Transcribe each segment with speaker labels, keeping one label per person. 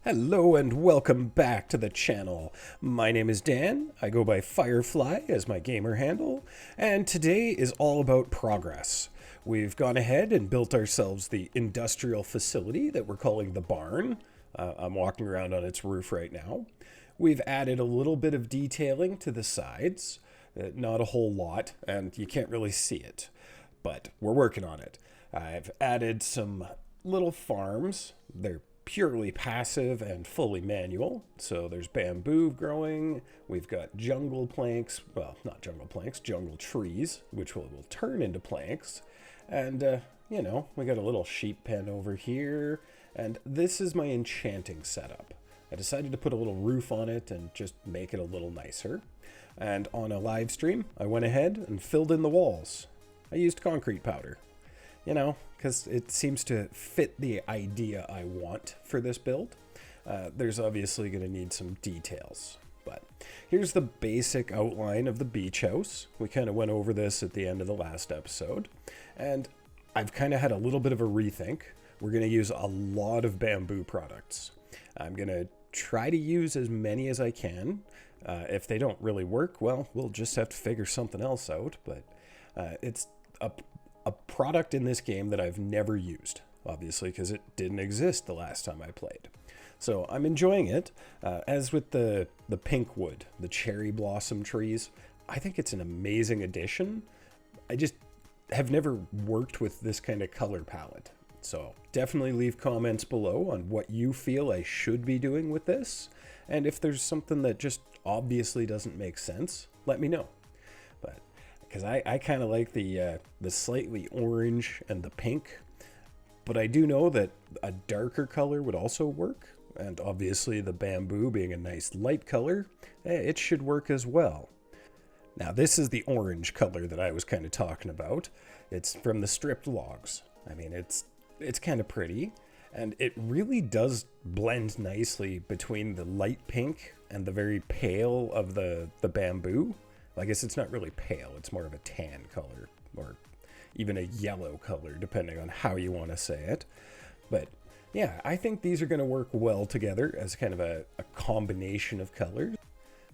Speaker 1: Hello and welcome back to the channel. My name is Dan, I go by Firefly as my gamer handle, and today is all about progress. We've gone ahead and built ourselves the industrial facility that we're calling the barn. I'm walking around on its roof right now. We've added a little bit of detailing to the sides, not a whole lot, and you can't really see it, but we're working on it. I've added some little farms. They're purely passive and fully manual. So there's bamboo growing. We've got jungle planks. Well, not jungle planks, jungle trees, which will turn into planks. And, we got a little sheep pen over here. And this is my enchanting setup. I decided to put a little roof on it and just make it a little nicer. And on a live stream, I went ahead and filled in the walls. I used concrete powder. Because it seems to fit the idea I want for this build. There's obviously going to need some details. But here's the basic outline of the beach house. We kind of went over this at the end of the last episode. And I've kind of had a little bit of a rethink. We're going to use a lot of bamboo products. I'm going to try to use as many as I can. If they don't really work, well, we'll just have to figure something else out. But it's a product in this game that I've never used, obviously, because it didn't exist the last time I played. So I'm enjoying it. As with the pink wood, the cherry blossom trees, I think it's an amazing addition. I just have never worked with this kind of color palette. So definitely leave comments below on what you feel I should be doing with this. And if there's something that just obviously doesn't make sense, let me know. But because I kind of like the slightly orange and the pink, but I do know that a darker color would also work, and obviously the bamboo being a nice light color, it should work as well. Now this is the orange color that I was kind of talking about. It's from the stripped logs. I mean, it's kind of pretty, and it really does blend nicely between the light pink and the very pale of the bamboo. I guess it's not really pale, it's more of a tan color, or even a yellow color, depending on how you want to say it. But yeah, I think these are going to work well together as kind of a combination of colors.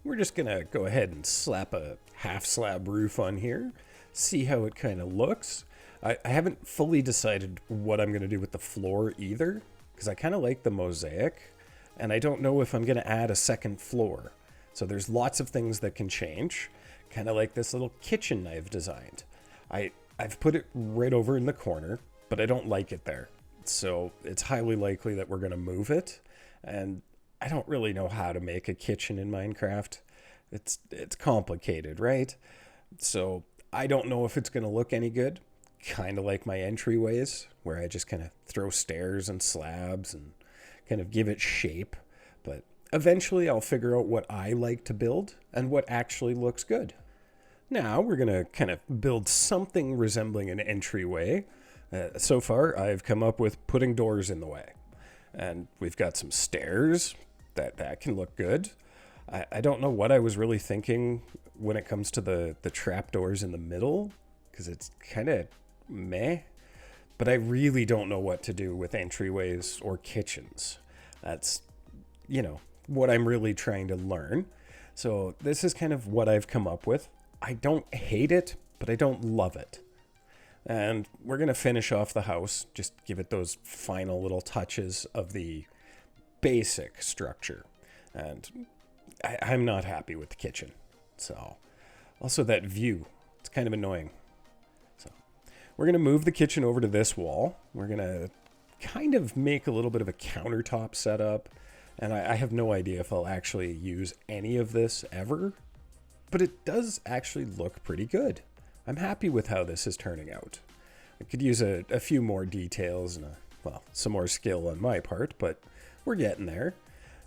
Speaker 1: We're just going to go ahead and slap a half slab roof on here, see how it kind of looks. I haven't fully decided what I'm going to do with the floor either, because I kind of like the mosaic, and I don't know if I'm going to add a second floor. So there's lots of things that can change. Kind of like this little kitchen I've designed. I've put it right over in the corner, but I don't like it there. So it's highly likely that we're going to move it. And I don't really know how to make a kitchen in Minecraft. It's complicated, right? So I don't know if it's going to look any good. Kind of like my entryways, where I just kind of throw stairs and slabs and kind of give it shape. But eventually I'll figure out what I like to build and what actually looks good. Now we're going to kind of build something resembling an entryway. So far I've come up with putting doors in the way. And we've got some stairs. That can look good. I don't know what I was really thinking when it comes to the trapdoors in the middle, because it's kind of meh. But I really don't know what to do with entryways or kitchens. That's, what I'm really trying to learn. So this is kind of what I've come up with. I don't hate it, but I don't love it. And we're going to finish off the house, just give it those final little touches of the basic structure. And I'm not happy with the kitchen. So also that view, it's kind of annoying. So we're going to move the kitchen over to this wall. We're going to kind of make a little bit of a countertop setup. And I have no idea if I'll actually use any of this ever, but it does actually look pretty good. I'm happy with how this is turning out. I could use a few more details and some more skill on my part, but we're getting there.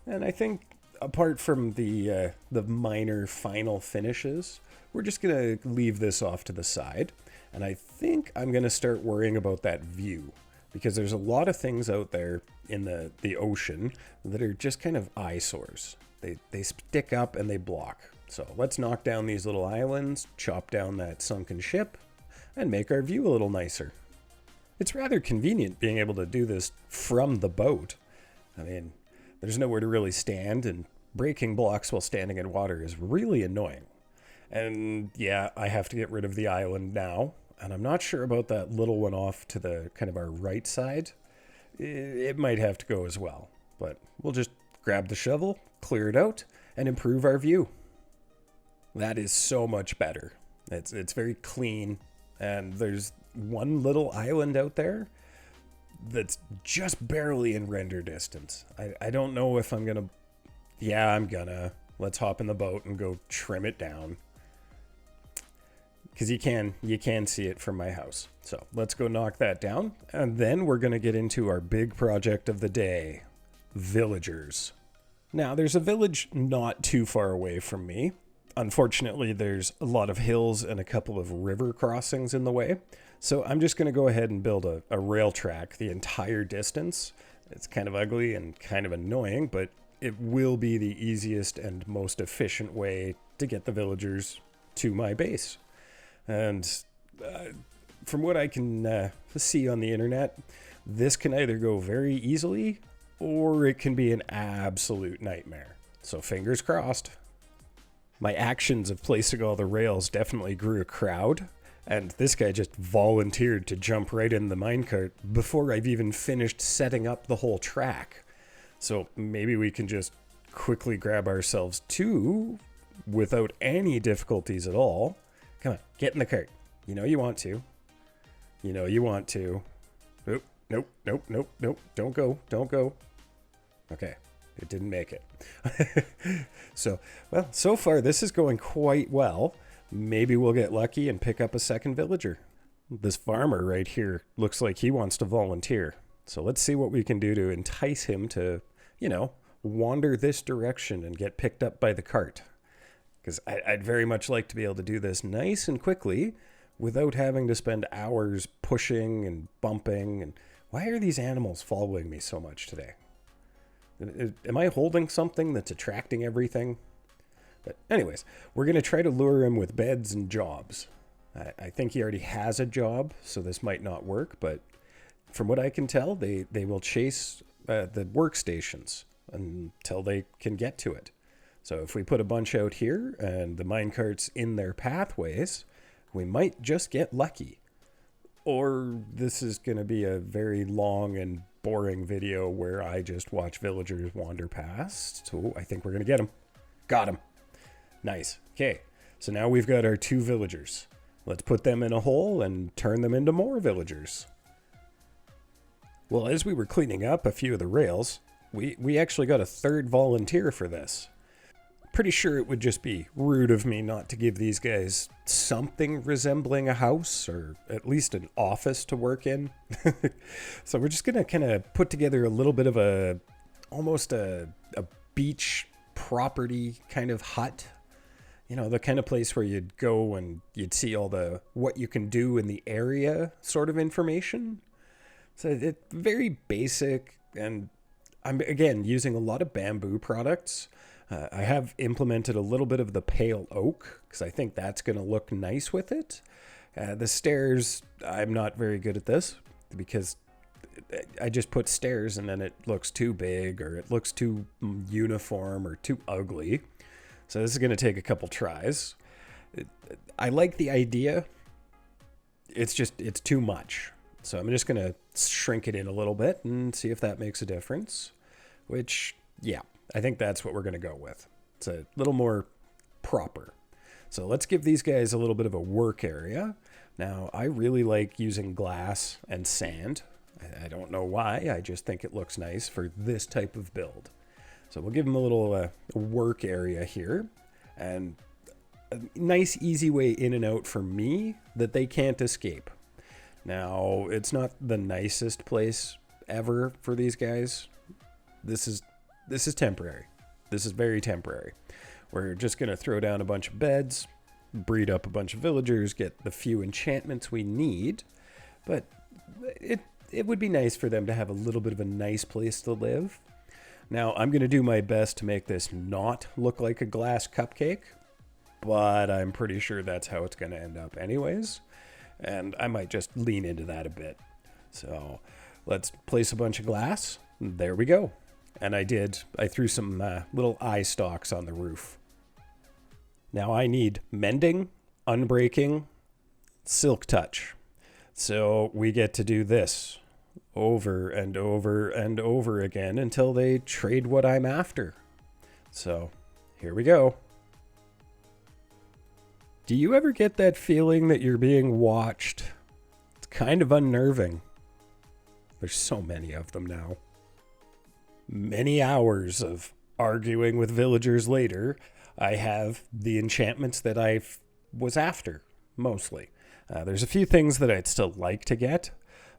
Speaker 1: And I think apart from the minor final finishes, we're just going to leave this off to the side. And I think I'm going to start worrying about that view, because there's a lot of things out there in the ocean that are just kind of eyesores. They stick up and they block. So let's knock down these little islands, chop down that sunken ship, and make our view a little nicer. It's rather convenient being able to do this from the boat. I mean, There's nowhere to really stand, and breaking blocks while standing in water is really annoying. And yeah, I have to get rid of the island now, and I'm not sure about that little one off to the kind of our right side. It might have to go as well, but we'll just grab the shovel, clear it out, and improve our view. That is so much better. It's very clean, and there's one little island out there that's just barely in render distance. I don't know if I'm gonna... Yeah, I'm gonna. Let's hop in the boat and go trim it down. Because you can see it from my house. So let's go knock that down. And then we're going to get into our big project of the day. Villagers. Now, there's a village not too far away from me. Unfortunately, there's a lot of hills and a couple of river crossings in the way. So I'm just going to go ahead and build a rail track the entire distance. It's kind of ugly and kind of annoying, but it will be the easiest and most efficient way to get the villagers to my base. And from what I can see on the internet, this can either go very easily or it can be an absolute nightmare. So fingers crossed. My actions of placing all the rails definitely grew a crowd, and this guy just volunteered to jump right in the minecart before I've even finished setting up the whole track. So maybe we can just quickly grab ourselves two without any difficulties at all. Come on, get in the cart. You know you want to. You know you want to. Nope, nope, nope, nope, nope. Don't go, don't go. Okay, it didn't make it. So far this is going quite well. Maybe we'll get lucky and pick up a second villager. This farmer right here looks like he wants to volunteer. So let's see what we can do to entice him to, wander this direction and get picked up by the cart. Because I'd very much like to be able to do this nice and quickly without having to spend hours pushing and bumping. And why are these animals following me so much today? Am I holding something that's attracting everything? But anyways, we're going to try to lure him with beds and jobs. I think he already has a job, so this might not work. But from what I can tell, they will chase the workstations until they can get to it. So if we put a bunch out here and the minecarts in their pathways, we might just get lucky. Or this is going to be a very long and boring video where I just watch villagers wander past. So I think we're going to get them. Got them. Nice. Okay, so now we've got our two villagers. Let's put them in a hole and turn them into more villagers. Well, as we were cleaning up a few of the rails, we actually got a third volunteer for this. Pretty sure it would just be rude of me not to give these guys something resembling a house or at least an office to work in. So we're just going to kind of put together a little bit of almost a beach property kind of hut. The kind of place where you'd go and you'd see all the what you can do in the area sort of information. So it's very basic, and I'm, again, using a lot of bamboo products. I have implemented a little bit of the pale oak because I think that's going to look nice with it. The stairs, I'm not very good at this because I just put stairs and then it looks too big or it looks too uniform or too ugly. So this is going to take a couple tries. I like the idea. It's too much. So I'm just going to shrink it in a little bit and see if that makes a difference. Which, yeah. I think that's what we're going to go with. It's a little more proper. So let's give these guys a little bit of a work area. Now, I really like using glass and sand. I don't know why. I just think it looks nice for this type of build. So we'll give them a little work area here. And a nice, easy way in and out for me that they can't escape. Now, it's not the nicest place ever for these guys. This is temporary. This is very temporary. We're just going to throw down a bunch of beds, breed up a bunch of villagers, get the few enchantments we need. But it would be nice for them to have a little bit of a nice place to live. Now, I'm going to do my best to make this not look like a glass cupcake, but I'm pretty sure that's how it's going to end up anyways. And I might just lean into that a bit. So let's place a bunch of glass. There we go. And I did. I threw some little eye stalks on the roof. Now I need mending, unbreaking, silk touch. So we get to do this over and over and over again until they trade what I'm after. So here we go. Do you ever get that feeling that you're being watched? It's kind of unnerving. There's so many of them now. Many hours of arguing with villagers later, I have the enchantments that I was after, mostly. There's a few things that I'd still like to get,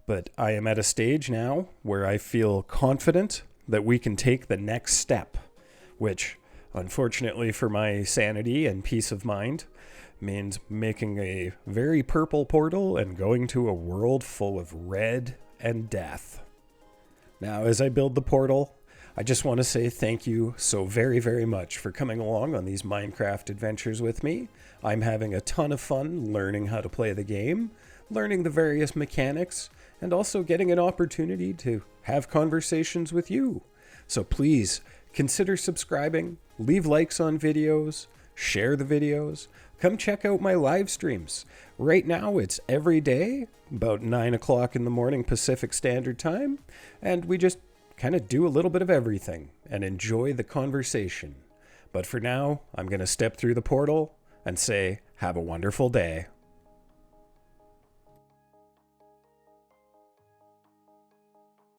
Speaker 1: but I am at a stage now where I feel confident that we can take the next step, which, unfortunately for my sanity and peace of mind, means making a very purple portal and going to a world full of red and death. Now, as I build the portal, I just want to say thank you so very, very much for coming along on these Minecraft adventures with me. I'm having a ton of fun learning how to play the game, learning the various mechanics, and also getting an opportunity to have conversations with you. So please consider subscribing, leave likes on videos, share the videos, come check out my live streams. Right now it's every day, about 9 o'clock in the morning Pacific Standard Time, and we just kind of do a little bit of everything and enjoy the conversation. But for now, I'm going to step through the portal and say, have a wonderful day.